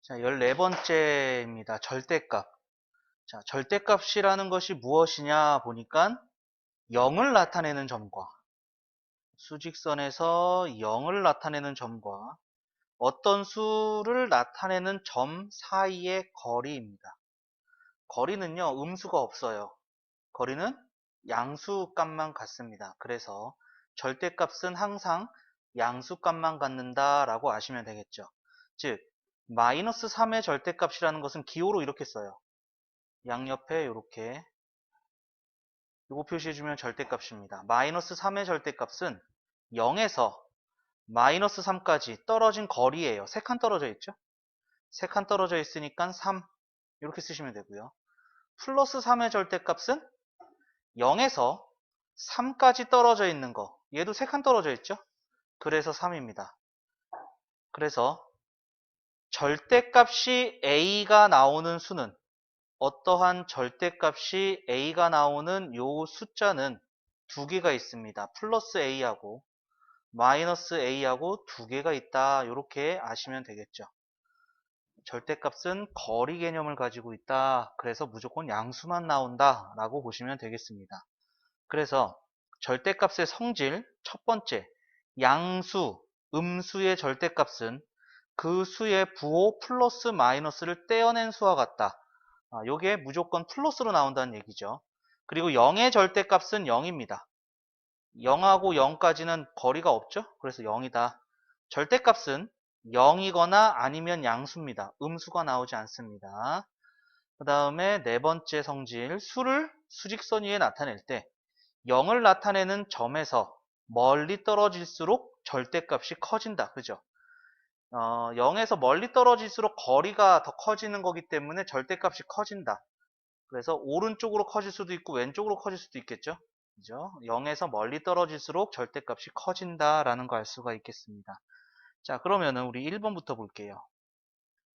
자, 14번째입니다. 절대값. 자, 절대값이라는 것이 무엇이냐 보니까 0을 나타내는 점과 수직선에서 0을 나타내는 점과 어떤 수를 나타내는 점 사이의 거리입니다. 거리는요, 음수가 없어요. 거리는 양수값만 같습니다. 그래서 절대값은 항상 양수값만 갖는다라고 아시면 되겠죠. 즉, 마이너스 3의 절대값이라는 것은 기호로 이렇게 써요. 양옆에 이렇게 이거 표시해주면 절대값입니다. 마이너스 3의 절대값은 0에서 마이너스 3까지 떨어진 거리예요. 3칸 떨어져 있죠? 3칸 떨어져 있으니까 3 이렇게 쓰시면 되고요. 플러스 3의 절대값은 0에서 3까지 떨어져 있는 거. 얘도 3칸 떨어져 있죠? 그래서 3입니다. 그래서 절대값이 a가 나오는 수는 어떠한 절대값이 a가 나오는 요 숫자는 두 개가 있습니다. 플러스 a하고 마이너스 a하고 두 개가 있다. 이렇게 아시면 되겠죠. 절대값은 거리 개념을 가지고 있다. 그래서 무조건 양수만 나온다 라고 보시면 되겠습니다. 그래서 절대값의 성질 첫 번째, 양수, 음수의 절대값은 그 수의 부호 플러스 마이너스를 떼어낸 수와 같다. 요게 무조건 플러스로 나온다는 얘기죠. 그리고 0의 절대값은 0입니다. 0하고 0까지는 거리가 없죠? 그래서 0이다. 절대값은 0이거나 아니면 양수입니다. 음수가 나오지 않습니다. 그 다음에 네 번째 성질, 수를 수직선 위에 나타낼 때 0을 나타내는 점에서 멀리 떨어질수록 절대값이 커진다. 그죠? 0에서 멀리 떨어질수록 거리가 더 커지는 거기 때문에 절대값이 커진다. 그래서 오른쪽으로 커질 수도 있고 왼쪽으로 커질 수도 있겠죠. 그죠? 0에서 멀리 떨어질수록 절대값이 커진다라는 거 알 수가 있겠습니다. 자, 그러면은 우리 1번부터 볼게요.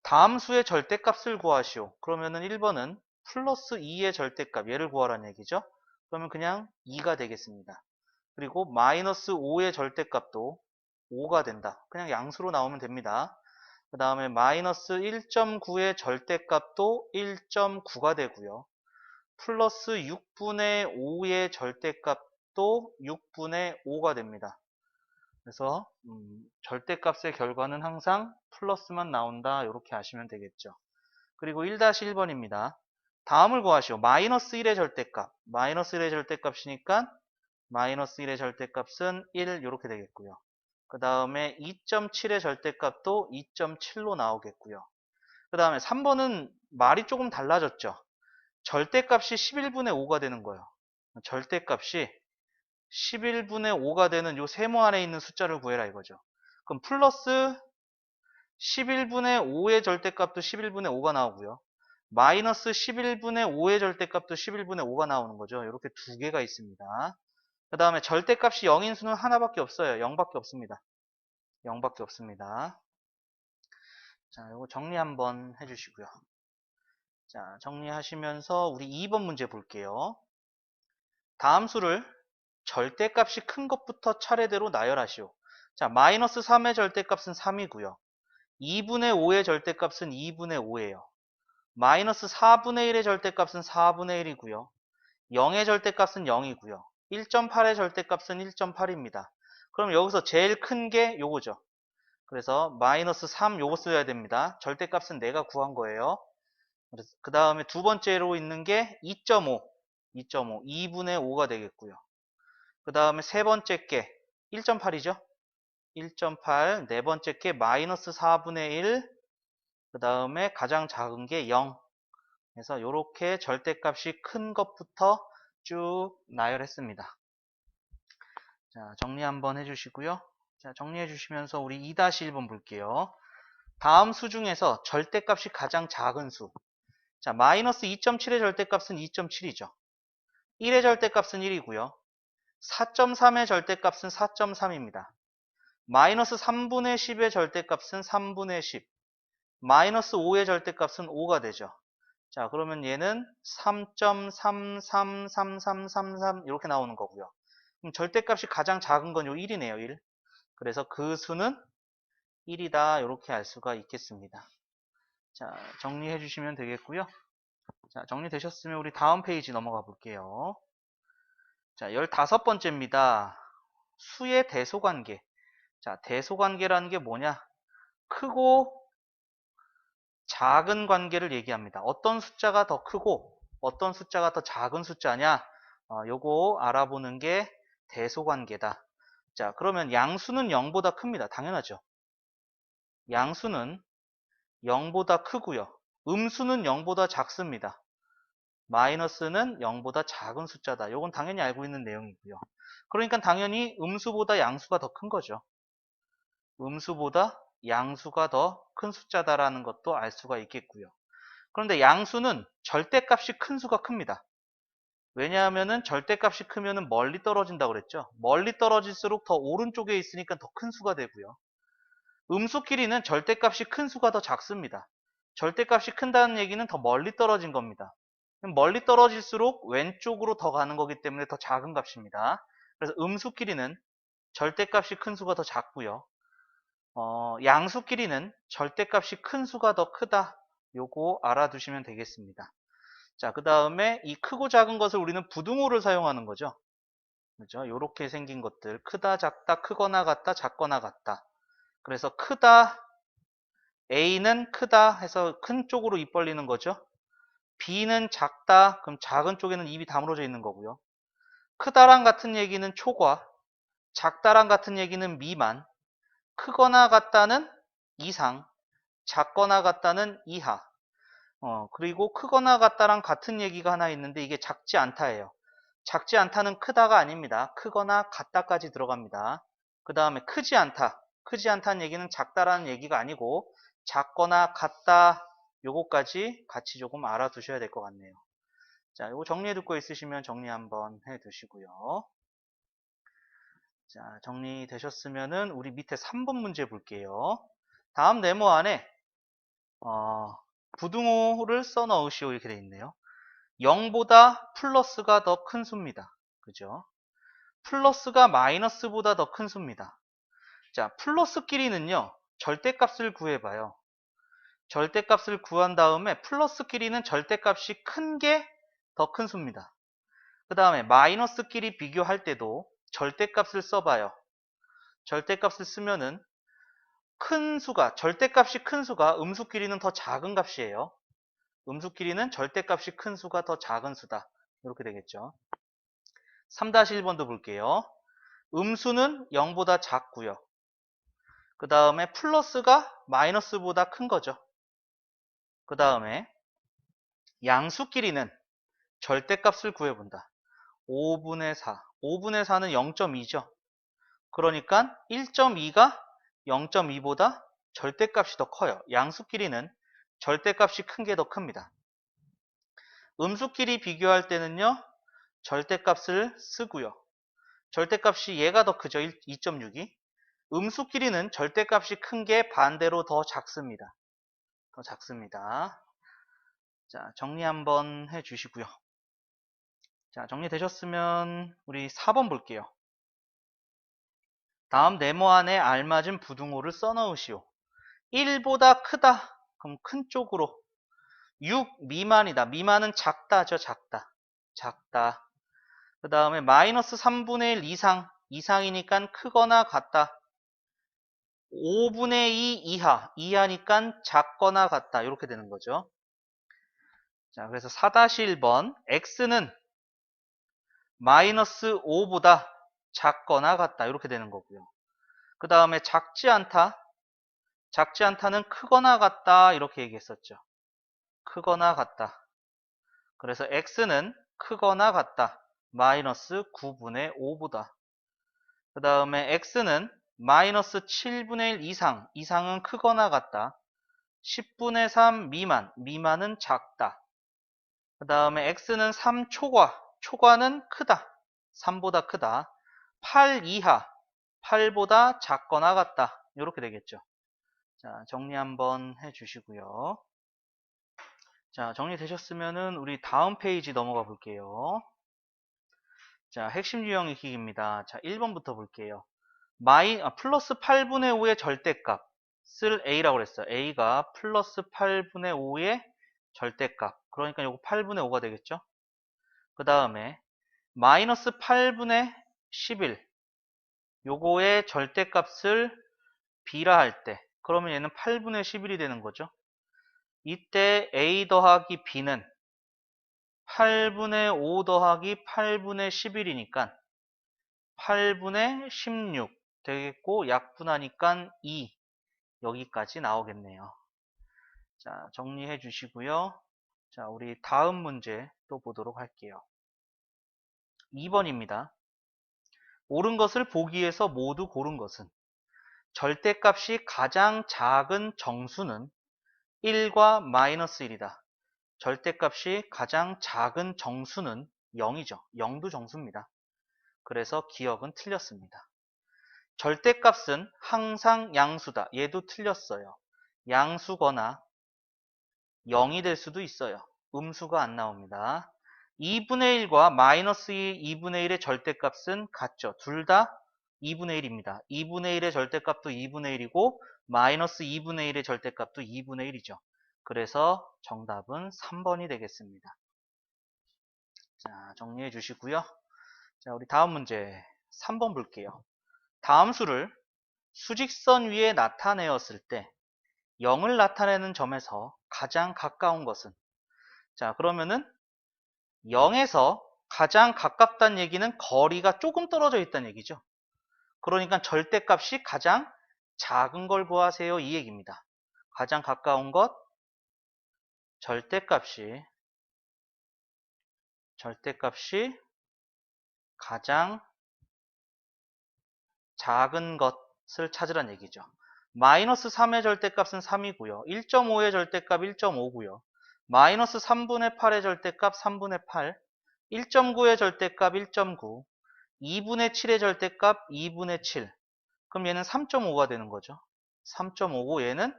다음 수의 절대값을 구하시오. 그러면은 1번은 플러스 2의 절대값, 얘를 구하라는 얘기죠. 그러면 그냥 2가 되겠습니다. 그리고 마이너스 5의 절대값도 5가 된다. 그냥 양수로 나오면 됩니다. 그 다음에 마이너스 1.9의 절대값도 1.9가 되고요. 플러스 6분의 5의 절대값도 6분의 5가 됩니다. 그래서 절대값의 결과는 항상 플러스만 나온다. 이렇게 아시면 되겠죠. 그리고 1-1번입니다. 다음을 구하시오. 마이너스 1의 절대값. 마이너스 1의 절대값이니까 마이너스 1의 절대값은 1 이렇게 되겠고요. 그 다음에 2.7의 절대값도 2.7로 나오겠고요. 그 다음에 3번은 말이 조금 달라졌죠. 절대값이 11분의 5가 되는 거예요. 절대값이 11분의 5가 되는 요 세모 안에 있는 숫자를 구해라 이거죠. 그럼 플러스 11분의 5의 절대값도 11분의 5가 나오고요. 마이너스 11분의 5의 절대값도 11분의 5가 나오는 거죠. 이렇게 두 개가 있습니다. 그 다음에 절대값이 0인 수는 하나밖에 없어요. 0밖에 없습니다. 0밖에 없습니다. 자, 이거 정리 한번 해주시고요. 자, 정리하시면서 우리 2번 문제 볼게요. 다음 수를 절대값이 큰 것부터 차례대로 나열하시오. 자, 마이너스 3의 절대값은 3이고요. 2분의 5의 절대값은 2분의 5예요. 마이너스 4분의 1의 절대값은 4분의 1이고요. 0의 절대값은 0이고요. 1.8의 절대값은 1.8입니다. 그럼 여기서 제일 큰 게 요거죠. 그래서 마이너스 3 요거 써야 됩니다. 절대값은 내가 구한 거예요. 그 다음에 두 번째로 있는 게 2.5, 2분의 5가 되겠고요. 그 다음에 세 번째 게 1.8이죠. 1.8, 네 번째 게 마이너스 4분의 1, 그 다음에 가장 작은 게 0. 그래서 이렇게 절대값이 큰 것부터 쭉 나열했습니다. 자, 정리 한번 해주시고요. 자, 정리해 주시면서 우리 2-1번 볼게요. 다음 수 중에서 절대값이 가장 작은 수. 자, 마이너스 2.7의 절대값은 2.7이죠. 1의 절대값은 1이고요. 4.3의 절대값은 4.3입니다. 마이너스 3분의 10의 절대값은 3분의 10. 마이너스 5의 절대값은 5가 되죠. 자, 그러면 얘는 3.333333 이렇게 나오는 거고요. 그럼 절대값이 가장 작은 건 요 1이네요. 1. 그래서 그 수는 1이다. 이렇게 알 수가 있겠습니다. 자, 정리해 주시면 되겠고요. 자, 정리되셨으면 우리 다음 페이지 넘어가 볼게요. 자, 15번째입니다. 수의 대소관계. 자, 대소관계라는 게 뭐냐? 크고 작은 관계를 얘기합니다. 어떤 숫자가 더 크고 어떤 숫자가 더 작은 숫자냐? 요거 알아보는 게 대소관계다. 자, 그러면 양수는 0보다 큽니다. 당연하죠. 양수는 0보다 크고요. 음수는 0보다 작습니다. 마이너스는 0보다 작은 숫자다. 요건 당연히 알고 있는 내용이고요. 그러니까 당연히 음수보다 양수가 더 큰 거죠. 음수보다 양수가 더 큰 숫자다라는 것도 알 수가 있겠고요. 그런데 양수는 절대값이 큰 수가 큽니다. 왜냐하면은 절대값이 크면은 멀리 떨어진다고 그랬죠. 멀리 떨어질수록 더 오른쪽에 있으니까 더 큰 수가 되고요. 음수끼리는 절대값이 큰 수가 더 작습니다. 절대값이 큰다는 얘기는 더 멀리 떨어진 겁니다. 멀리 떨어질수록 왼쪽으로 더 가는 거기 때문에 더 작은 값입니다. 그래서 음수끼리는 절대값이 큰 수가 더 작고요. 양수끼리는 절대값이 큰 수가 더 크다. 요거 알아두시면 되겠습니다. 자, 그 다음에 이 크고 작은 것을 우리는 부등호를 사용하는 거죠. 그죠? 요렇게 생긴 것들. 크다, 작다, 크거나 같다, 작거나 같다. 그래서 크다, A는 크다 해서 큰 쪽으로 입 벌리는 거죠. B는 작다, 그럼 작은 쪽에는 입이 다물어져 있는 거고요. 크다랑 같은 얘기는 초과, 작다랑 같은 얘기는 미만, 크거나 같다는 이상, 작거나 같다는 이하. 그리고 크거나 같다랑 같은 얘기가 하나 있는데 이게 작지 않다예요. 작지 않다는 크다가 아닙니다. 크거나 같다까지 들어갑니다. 그 다음에 크지 않다. 크지 않다는 얘기는 작다라는 얘기가 아니고 작거나 같다 요거까지 같이 조금 알아두셔야 될 것 같네요. 자, 요거 정리해 둘 거 있으시면 정리 한번 해 두시고요. 자, 정리되셨으면은 우리 밑에 3번 문제 볼게요. 다음 네모 안에 부등호를 써 넣으시오 이렇게 되어 있네요. 0보다 플러스가 더 큰 수입니다. 그죠? 플러스가 마이너스보다 더 큰 수입니다. 자, 플러스끼리는요. 절대값을 구해봐요. 절대값을 구한 다음에 플러스끼리는 절대값이 큰 게 더 큰 수입니다. 그 다음에 마이너스끼리 비교할 때도 절대값을 써봐요. 절대값을 쓰면은 큰 수가, 절대값이 큰 수가 음수끼리는 더 작은 값이에요. 음수끼리는 절대값이 큰 수가 더 작은 수다. 이렇게 되겠죠. 3-1번도 볼게요. 음수는 0보다 작고요. 그 다음에 플러스가 마이너스보다 큰 거죠. 그 다음에 양수끼리는 절대값을 구해본다. 5분의 4. 5분의 4는 0.2죠. 그러니까 1.2가 0.2보다 절대값이 더 커요. 양수끼리는 절대값이 큰 게 더 큽니다. 음수끼리 비교할 때는요. 절대값을 쓰고요. 절대값이 얘가 더 크죠. 2.6이. 음수끼리는 절대값이 큰 게 반대로 더 작습니다. 더 작습니다. 자, 정리 한번 해 주시고요. 자, 정리되셨으면 우리 4번 볼게요. 다음 네모 안에 알맞은 부등호를 써 넣으시오. 1보다 크다. 그럼 큰 쪽으로. 6 미만이다. 미만은 작다죠. 작다. 작다. 그 다음에 마이너스 3분의 1 이상. 이상이니까 크거나 같다. 5분의 2 이하. 이하니까 작거나 같다. 이렇게 되는 거죠. 자, 그래서 4-1번. x는 마이너스 5보다 작거나 같다. 이렇게 되는 거고요. 그 다음에 작지 않다. 작지 않다는 크거나 같다. 이렇게 얘기했었죠. 크거나 같다. 그래서 x는 크거나 같다. 마이너스 9분의 5보다. 그 다음에 x는 마이너스 7분의 1 이상. 이상은 크거나 같다. 10분의 3 미만. 미만은 작다. 그 다음에 x는 3 초과. 초과는 크다. 3보다 크다. 8 이하. 8보다 작거나 같다. 이렇게 되겠죠. 자, 정리 한번 해 주시고요. 자, 정리되셨으면은 우리 다음 페이지 넘어가 볼게요. 자, 핵심 유형 익히기입니다. 자, 1번부터 볼게요. 플러스 8분의 5의 절대값을 A라고 그랬어요. A가 플러스 8분의 5의 절대값. 그러니까 요거 8분의 5가 되겠죠? 그 다음에 마이너스 8분의 11. 요거의 절대값을 B라 할 때, 그러면 얘는 8분의 11이 되는 거죠. 이때 A 더하기 B는 8분의 5 더하기 8분의 11이니까 8분의 16 되겠고, 약분하니까 2 여기까지 나오겠네요. 자, 정리해 주시고요. 자, 우리 다음 문제 또 보도록 할게요. 2번입니다. 옳은 것을 보기에서 모두 고른 것은 절대값이 가장 작은 정수는 1과 마이너스 1이다. 절대값이 가장 작은 정수는 0이죠. 0도 정수입니다. 그래서 기억은 틀렸습니다. 절대값은 항상 양수다. 얘도 틀렸어요. 양수거나 0이 될 수도 있어요. 음수가 안 나옵니다. 2분의 1과 마이너스 2분의 1의 절대값은 같죠. 둘 다 2분의 1입니다. 2분의 1의 절대값도 2분의 1이고 마이너스 2분의 1의 절대값도 2분의 1이죠. 그래서 정답은 3번이 되겠습니다. 자, 정리해 주시고요. 자, 우리 다음 문제 3번 볼게요. 다음 수를 수직선 위에 나타내었을 때 0을 나타내는 점에서 가장 가까운 것은, 자, 그러면은 0에서 가장 가깝다는 얘기는 거리가 조금 떨어져 있다는 얘기죠. 그러니까 절대값이 가장 작은 걸 구하세요, 이 얘기입니다. 가장 가까운 것, 절대값이 가장 작은 것을 찾으란 얘기죠. 마이너스 3의 절대값은 3이고요. 1.5의 절대값 1.5고요. 마이너스 3분의 8의 절대값 3분의 8, 1.9의 절대값 1.9, 2분의 7의 절대값 2분의 7. 그럼 얘는 3.5가 되는 거죠. 3.5고 얘는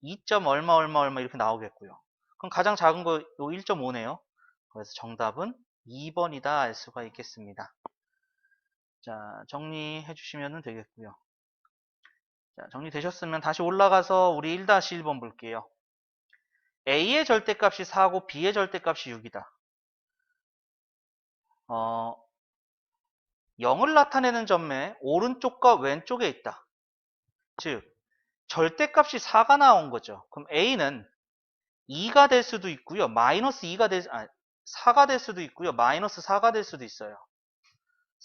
2. 얼마 얼마 얼마 이렇게 나오겠고요. 그럼 가장 작은 거 1.5네요. 그래서 정답은 2번이다 알 수가 있겠습니다. 자, 정리해 주시면 되겠고요. 자, 정리되셨으면 다시 올라가서 우리 1-1번 볼게요. A의 절대값이 4고 B의 절대값이 6이다. 0을 나타내는 점의 오른쪽과 왼쪽에 있다. 즉, 절대값이 4가 나온 거죠. 그럼 A는 2가 될 수도 있고요. 마이너스 4가 될 수도 있고요. 마이너스 4가 될 수도 있어요.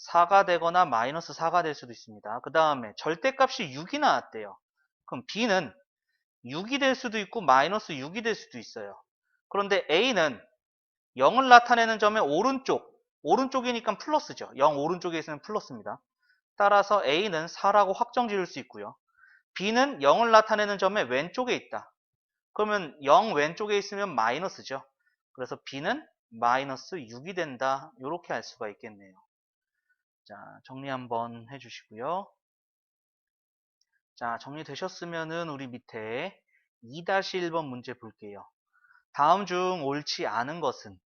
4가 되거나 마이너스 4가 될 수도 있습니다. 그 다음에 절대값이 6이 나왔대요. 그럼 B는 6이 될 수도 있고 마이너스 6이 될 수도 있어요. 그런데 A는 0을 나타내는 점의 오른쪽이니까 플러스죠. 0 오른쪽에 있으면 플러스입니다. 따라서 A는 4라고 확정 지을 수 있고요. B는 0을 나타내는 점의 왼쪽에 있다. 그러면 0 왼쪽에 있으면 마이너스죠. 그래서 B는 마이너스 6이 된다. 이렇게 알 수가 있겠네요. 자, 정리 한번 해주시고요. 자, 정리되셨으면은 우리 밑에 2-1번 문제 볼게요. 다음 중 옳지 않은 것은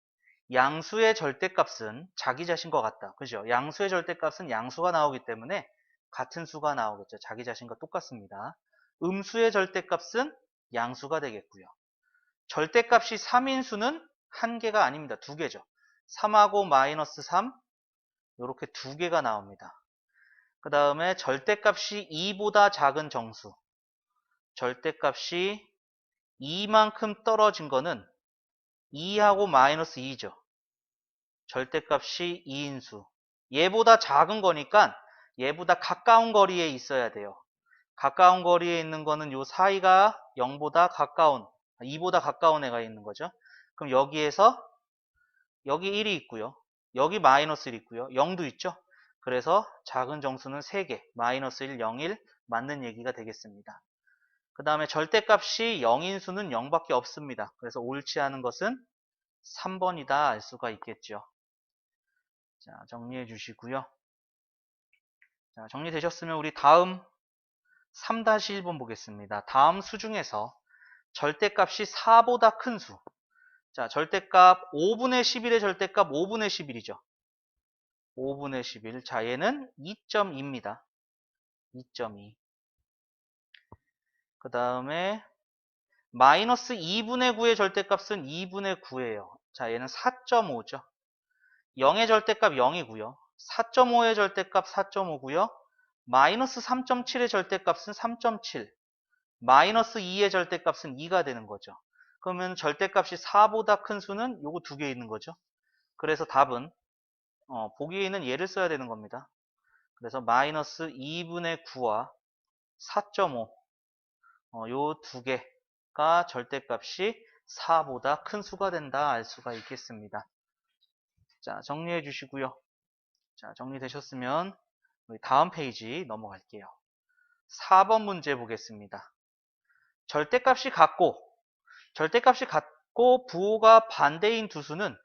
양수의 절대값은 자기 자신과 같다. 그죠? 양수의 절대값은 양수가 나오기 때문에 같은 수가 나오겠죠. 자기 자신과 똑같습니다. 음수의 절대값은 양수가 되겠고요. 절대값이 3인 수는 한 개가 아닙니다. 두 개죠. 3하고 마이너스 3 이렇게 두 개가 나옵니다. 그 다음에 절대값이 2보다 작은 정수, 절대값이 2만큼 떨어진 거는 2하고 마이너스 2죠. 절대값이 2인수. 얘보다 작은 거니까 얘보다 가까운 거리에 있어야 돼요. 가까운 거리에 있는 거는 요 사이가 0보다 가까운, 2보다 가까운 애가 있는 거죠. 그럼 여기에서 여기 1이 있고요. 여기 마이너스 1 있고요. 0도 있죠. 그래서 작은 정수는 3개, 마이너스 1, 0, 1 맞는 얘기가 되겠습니다. 그 다음에 절대값이 0인 수는 0밖에 없습니다. 그래서 옳지 않은 것은 3번이다 알 수가 있겠죠. 자, 정리해 주시고요. 자, 정리되셨으면 우리 다음 3-1번 보겠습니다. 다음 수 중에서 절대값이 4보다 큰 수. 자, 절대값 5분의 11의 절대값 5분의 11이죠. 5분의 11. 자, 얘는 2.2입니다. 2.2. 그 다음에 마이너스 2분의 9의 절대값은 2분의 9예요. 자, 얘는 4.5죠. 0의 절대값 0이고요. 4.5의 절대값 4.5고요. 마이너스 3.7의 절대값은 3.7. 마이너스 2의 절대값은 2가 되는 거죠. 그러면 절대값이 4보다 큰 수는 요거 두 개 있는 거죠. 그래서 답은 보기에 있는 얘를 써야 되는 겁니다. 그래서 마이너스 2분의 9와 4.5 요 두 개가 절대값이 4보다 큰 수가 된다 알 수가 있겠습니다. 자, 정리해 주시고요. 자, 정리되셨으면 우리 다음 페이지 넘어갈게요. 4번 문제 보겠습니다. 절대값이 같고 부호가 반대인 두 수는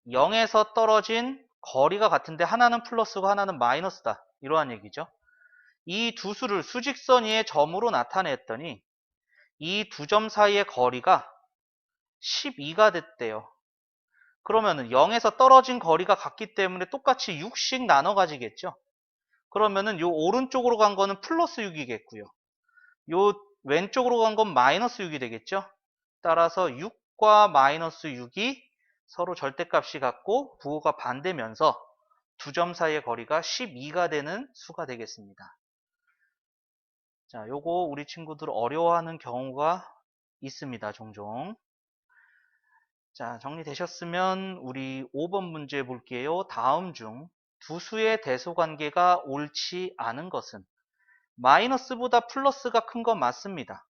0에서 떨어진 거리가 같은데 하나는 플러스고 하나는 마이너스다. 이러한 얘기죠. 이 두 수를 수직선 위의 점으로 나타냈더니 이 두 점 사이의 거리가 12가 됐대요. 그러면은 0에서 떨어진 거리가 같기 때문에 똑같이 6씩 나눠 가지겠죠. 그러면은 요 오른쪽으로 간 거는 플러스 6이겠고요. 요 왼쪽으로 간 건 마이너스 6이 되겠죠. 따라서 6과 마이너스 6이 서로 절대값이 같고 부호가 반대면서 두 점 사이의 거리가 12가 되는 수가 되겠습니다. 자, 요거 우리 친구들 어려워하는 경우가 있습니다. 종종. 자, 정리되셨으면 우리 5번 문제 볼게요. 다음 중 두 수의 대소관계가 옳지 않은 것은 마이너스보다 플러스가 큰 건 맞습니다.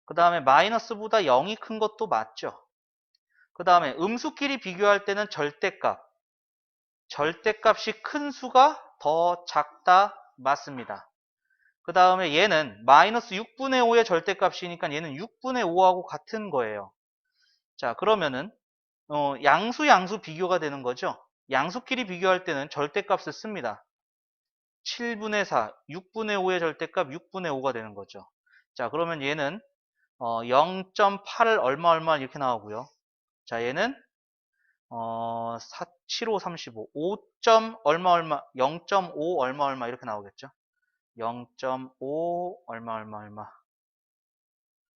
그 다음에 마이너스보다 0이 큰 것도 맞죠. 그 다음에 음수끼리 비교할 때는 절대값이 큰 수가 더 작다 맞습니다. 그 다음에 얘는 마이너스 6분의 5의 절대값이니까 얘는 6분의 5하고 같은 거예요. 자, 그러면은 양수 비교가 되는 거죠. 양수끼리 비교할 때는 절대값을 씁니다. 7분의 4, 6분의 5의 절대값 6분의 5가 되는 거죠. 자, 그러면 얘는 0.8 얼마 이렇게 나오고요. 자, 얘는 7, 5, 35, 5. 얼마 0.5 얼마 이렇게 나오겠죠. 0.5 얼마.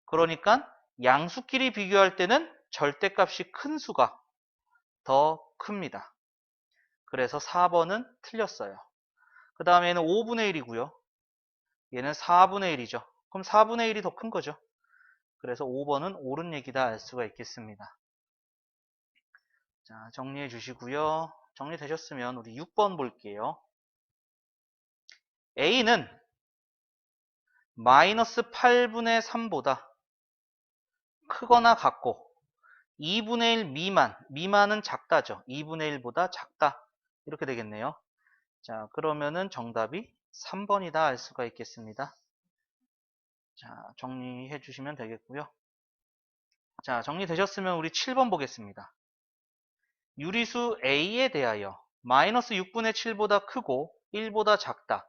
그러니까 양수끼리 비교할 때는 절대값이 큰 수가 더 큽니다. 그래서 4번은 틀렸어요. 그 다음에 얘는 5분의 1이고요. 얘는 4분의 1이죠. 그럼 4분의 1이 더 큰 거죠. 그래서 5번은 옳은 얘기다 알 수가 있겠습니다. 자, 정리해 주시고요. 정리되셨으면 우리 6번 볼게요. A는 마이너스 8분의 3보다 크거나 같고 2분의 1 미만은 작다죠. 2분의 1보다 작다. 이렇게 되겠네요. 자, 그러면은 정답이 3번이다 알 수가 있겠습니다. 자, 정리해 주시면 되겠고요. 자, 정리되셨으면 우리 7번 보겠습니다. 유리수 A에 대하여 마이너스 6분의 7보다 크고 1보다 작다.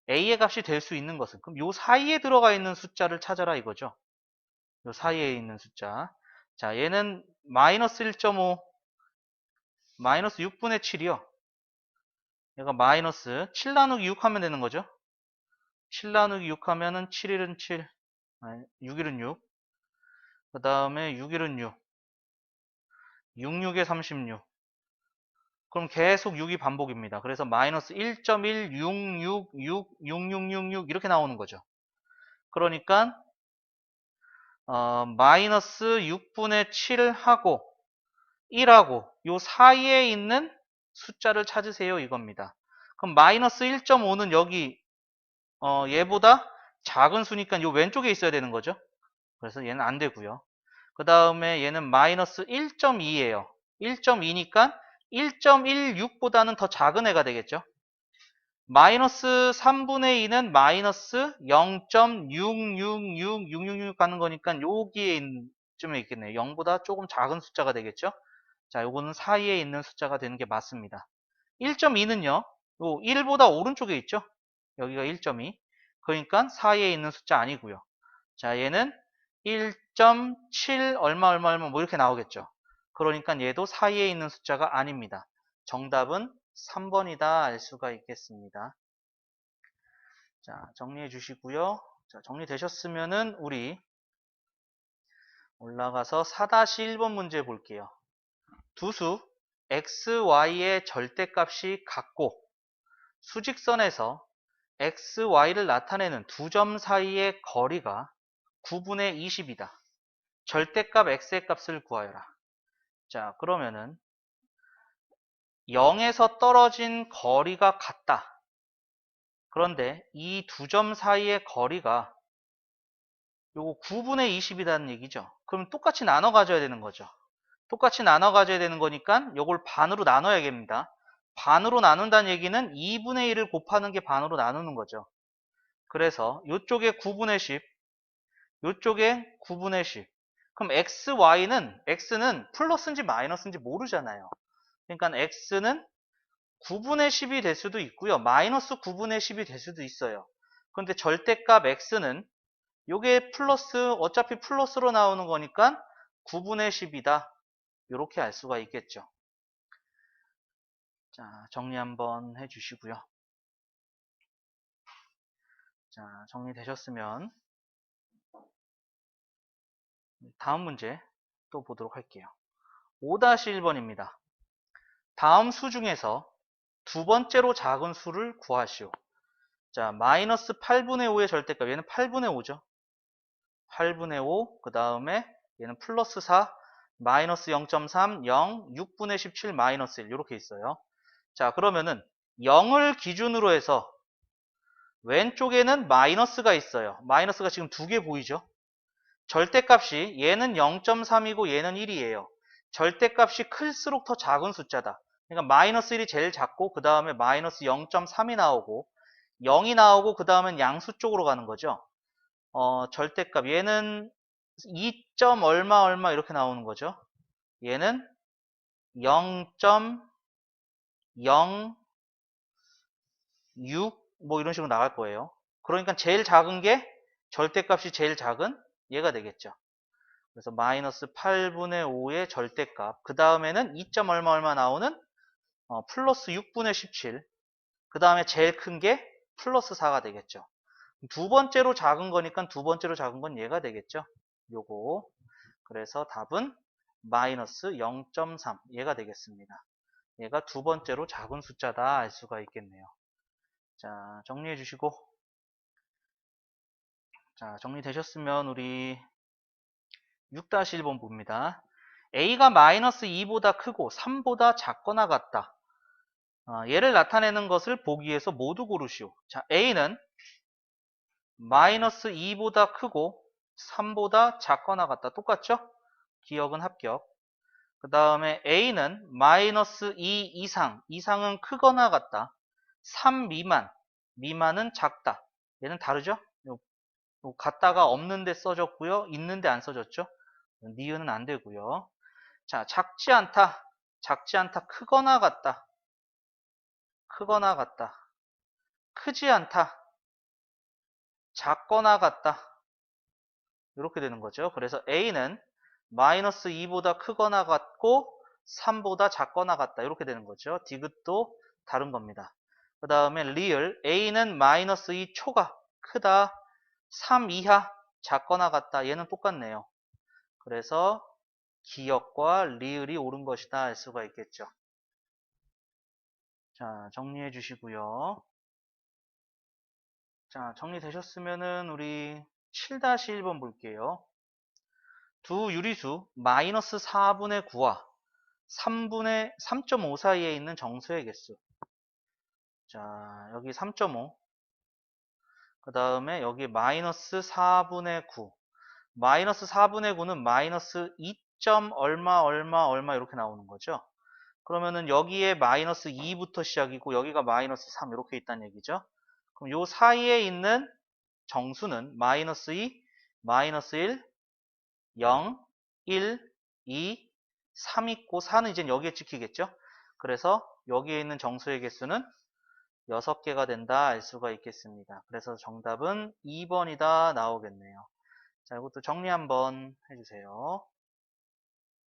A의 값이 될 수 있는 것은 그럼 요 사이에 들어가 있는 숫자를 찾아라 이거죠. 요 사이에 있는 숫자. 자, 얘는 마이너스 1.5 마이너스 6분의 7이요. 얘가 마이너스 7 나누기 6 하면 되는 거죠. 7 나누기 6 하면은 7일은 7, 6일은 6. 그 다음에 6일은 6. 66에 36. 그럼 계속 6이 반복입니다. 그래서 마이너스 1.1666666 이렇게 나오는 거죠. 그러니까 마이너스 6분의 7하고 1하고 요 사이에 있는 숫자를 찾으세요 이겁니다. 그럼 마이너스 1.5는 여기 얘보다 작은 수니까 요 왼쪽에 있어야 되는 거죠. 그래서 얘는 안 되고요. 그 다음에 얘는 마이너스 1.2예요. 1.2니까 1.16보다는 더 작은 애가 되겠죠. 마이너스 3분의 2는 마이너스 0.666666 가는 거니까 여기에 쯤에 있겠네요. 0보다 조금 작은 숫자가 되겠죠. 자, 요거는 사이에 있는 숫자가 되는 게 맞습니다. 1.2는요. 요 1보다 오른쪽에 있죠. 여기가 1.2. 그러니까 사이에 있는 숫자 아니고요. 자, 얘는 1.7 얼마 뭐 이렇게 나오겠죠. 그러니까 얘도 사이에 있는 숫자가 아닙니다. 정답은 3번이다 알 수가 있겠습니다. 자, 정리해 주시고요. 자, 정리되셨으면은 우리 올라가서 4-1번 문제 볼게요. 두수 x, y의 절대값이 같고 수직선에서 x, y를 나타내는 두 점 사이의 거리가 9분의 20이다. 절대값 x의 값을 구하여라. 자, 그러면은 0에서 떨어진 거리가 같다. 그런데 이 두 점 사이의 거리가 요거 9분의 20이라는 얘기죠. 그럼 똑같이 나눠 가져야 되는 거죠. 똑같이 나눠 가져야 되는 거니까 요걸 반으로 나눠야겠습니다. 반으로 나눈다는 얘기는 2분의 1을 곱하는 게 반으로 나누는 거죠. 그래서 요쪽에 9분의 10, 요쪽에 9분의 10. 그럼 x, y는 x는 플러스인지 마이너스인지 모르잖아요. 그러니까 x는 9분의 10이 될 수도 있고요. 마이너스 9분의 10이 될 수도 있어요. 그런데 절대값 x는 요게 플러스, 어차피 플러스로 나오는 거니까 9분의 10이다. 이렇게 알 수가 있겠죠. 자, 정리 한번 해주시고요. 자, 정리되셨으면 다음 문제 또 보도록 할게요. 5-1번입니다. 다음 수 중에서 두 번째로 작은 수를 구하시오. 자, 마이너스 8분의 5의 절대값, 얘는 8분의 5죠. 8분의 5, 그 다음에 얘는 플러스 4, 마이너스 0.3, 0, 6분의 17, 마이너스 1 이렇게 있어요. 자, 그러면은 0을 기준으로 해서 왼쪽에는 마이너스가 있어요. 마이너스가 지금 두 개 보이죠? 절대값이 얘는 0.3이고 얘는 1이에요. 절대값이 클수록 더 작은 숫자다. 그러니까 마이너스 1이 제일 작고 그 다음에 마이너스 0.3이 나오고 0이 나오고 그 다음엔 양수 쪽으로 가는 거죠. 절대값 얘는 2. 얼마 얼마 이렇게 나오는 거죠. 얘는 0.06 뭐 이런 식으로 나갈 거예요. 그러니까 제일 작은 게 절대값이 제일 작은 얘가 되겠죠. 그래서 마이너스 8분의 5의 절대값. 그 다음에는 2. 얼마 얼마 나오는 플러스 6분의 17. 그 다음에 제일 큰 게 플러스 4가 되겠죠. 두 번째로 작은 거니까 두 번째로 작은 건 얘가 되겠죠. 요거. 그래서 답은 마이너스 0.3 얘가 되겠습니다. 얘가 두 번째로 작은 숫자다 알 수가 있겠네요. 자, 정리해 주시고. 자, 정리되셨으면 우리 6-1번 봅니다. A가 마이너스 2보다 크고 3보다 작거나 같다. 얘를 나타내는 것을 보기 위해서 모두 고르시오. 자, A는 마이너스 2보다 크고 3보다 작거나 같다. 똑같죠? 기억은 합격. 그 다음에 A는 마이너스 2 이상, 이상은 크거나 같다. 3 미만, 미만은 작다. 얘는 다르죠? 같다가 없는데 써졌고요. 있는데 안 써졌죠? 니은은 안 되고요. 자, 작지 않다. 작지 않다. 크거나 같다. 크거나 같다. 크지 않다. 작거나 같다. 이렇게 되는 거죠. 그래서 A는 마이너스 2보다 크거나 같고 3보다 작거나 같다. 이렇게 되는 거죠. 디귿도 다른 겁니다. 그 다음에 리을 A는 마이너스 2 초가 크다. 3 이하 작거나 같다. 얘는 똑같네요. 그래서 기역과 리을이 옳은 것이다 알 수가 있겠죠. 자, 정리해 주시고요. 자, 정리되셨으면은 우리 7-1번 볼게요. 두 유리수 마이너스 4분의 9와 3.5 사이에 있는 정수의 개수. 자, 여기 3.5. 그 다음에 여기 마이너스 4분의 9. 마이너스 4분의 9는 마이너스 2. 얼마 얼마 얼마 이렇게 나오는 거죠. 그러면은 여기에 마이너스 2부터 시작이고 여기가 마이너스 3 이렇게 있다는 얘기죠. 그럼 요 사이에 있는 정수는 마이너스 2, 마이너스 1, 0, 1, 2, 3 있고 4는 이제 여기에 찍히겠죠. 그래서 여기에 있는 정수의 개수는 6개가 된다 알 수가 있겠습니다. 그래서 정답은 2번이다 나오겠네요. 자, 이것도 정리 한번 해주세요.